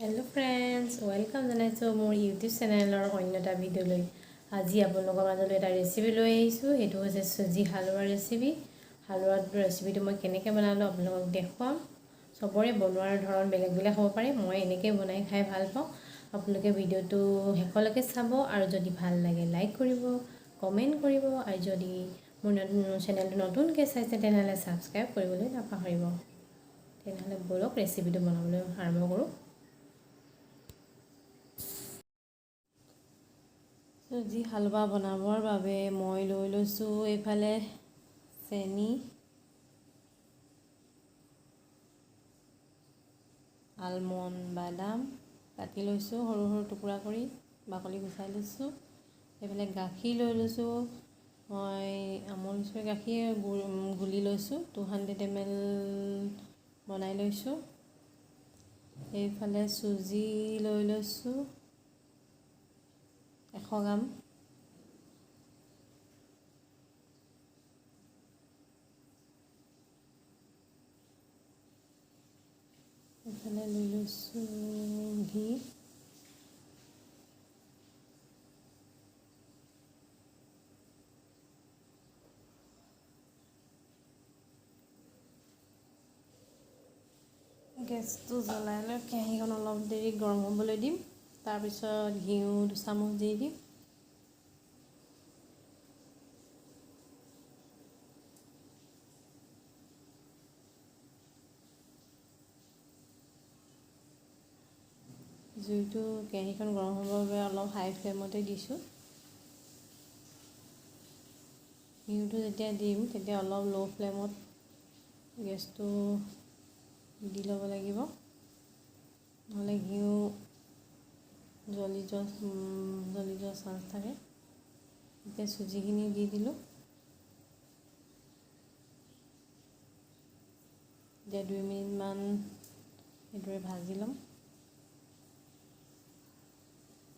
Hello friends, welcome to my YouTube channel or another video লৈ আজি আপোনালোকৰ মাজলৈ এটা ৰেচিপি লৈ আহিছো এটো হৈছে সুজি হালৱা ৰেচিপি হালৱাৰ ৰেচিপিটো মই কেনেকৈ বনালো আপোনালোকক দেখুৱাম সবৰে বনোৱাৰ ধৰণ বেলেগ বেলেগ হ'ব পাৰে মই এনেকৈ বনাই খাই ভাল পাওঁ আপোনালোকে ভিডিওটো শেষলৈকে চাব আৰু যদি ভাল লাগে লাইক কৰিব কমেন্ট কৰিব আৰু যদি মোৰ চেনেলটো নতুনকৈ চাইছে তেনেহলে সাবস্ক্ৰাইব কৰিবলৈ নাপাহৰিব তেনেহলে বলক ৰেচিপিটো বনাবলৈ আৰম্ভ কৰোঁ সুজি হালৱা বনাবৰ বাবে মই লৈ লৈছো এফালে চেনি আলমন্ড বাদাম কাটি লৈছো সৰু সৰু টুকুৰা কৰি বাকলি গুচাই লৈছো এফালে গাখীৰ লৈ লৈছো মই আমুল গাখীৰ গুলি লৈছো 200 ml বনাই লৈছো এইফালে সুজি লৈ লৈছো 100 গ্ৰাম এফালে লৈ লৈছো ঘি গেছটো জ্বলাই লৈ কেৰাহীখন অলপ দেৰি গৰম হ'বলৈ দিম তাৰ পিছত ঘিউ 2 চামুচ দি দিম জুইটো কেৰাহীখন গৰম হ'বৰ বাবে অলপ হাই ফ্লেমতে দিছো ঘিউটো যেতিয়া দিম তেতিয়া অলপ লো ফ্লেমত গেছটো দি ল'ব লাগিব নহলে ঘিউ জ্বলি যোৱা চান্স থাকে এতিয়া সুজিখিনি দি দিলো এতিয়া 2 মিনিট মান এদৰে ভাজি লম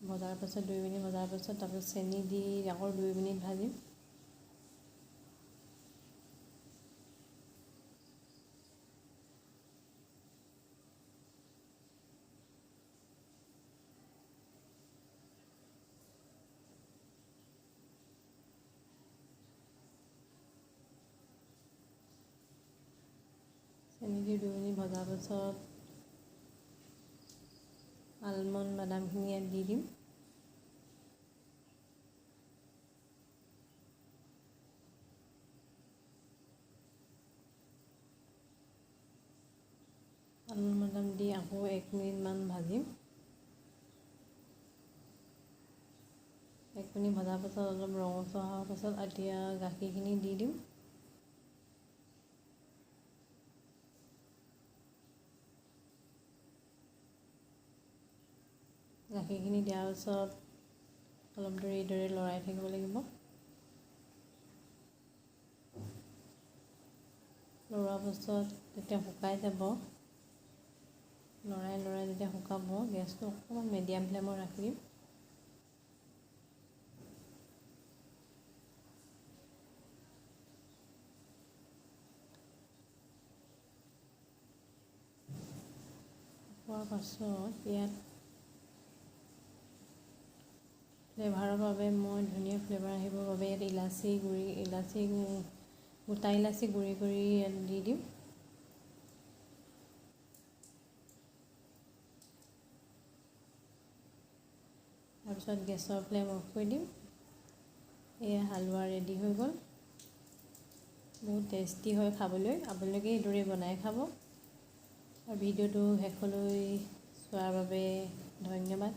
ভজাৰ পাছত 2 মিনিট ভজাৰ পাছত তাৰপিছত চেনি দি আকৌ 2 মিনিট ভাজিম চেনি দি 2 মিনিট ভজাৰ পাছত আলমন্ড বাদামখিনি ইয়াত দি দিম আলমন্ড বাদাম দি আকৌ 1 মিনিট মান ভাজিম 1 মিনিট ভজাৰ পাছত অলপ ৰঙচুৱা হোৱাৰ পাছত এতিয়া গাখীৰখিনি দি দিম গাখীৰখিনি দিয়াৰ পিছত অলপ দেৰি লৰাই থাকিব লাগিব লৰোৱাৰ পাছত যেতিয়া শুকাই যাব লৰাই যেতিয়া শুকাব গেছটো অকণমান মিডিয়াম ফ্লেমত ৰাখিম হোৱাৰ পাছত ইয়াত ফ্লেভাৰৰ বাবে মই ধুনীয়া ফ্লেভাৰ আহিবৰ বাবে ইয়াত গোটা ইলাচি গুড়ি কৰি ইয়াত দি দিম তাৰপিছত গেছৰ ফ্লেম অফ কৰি দিম এয়া হালৱা ৰেডি হৈ গ'ল বহুত টেষ্টি হয় খাবলৈ আপোনালোকে এইদৰে বনাই খাব আৰু ভিডিওটো শেষলৈ চোৱাৰ বাবে ধন্যবাদ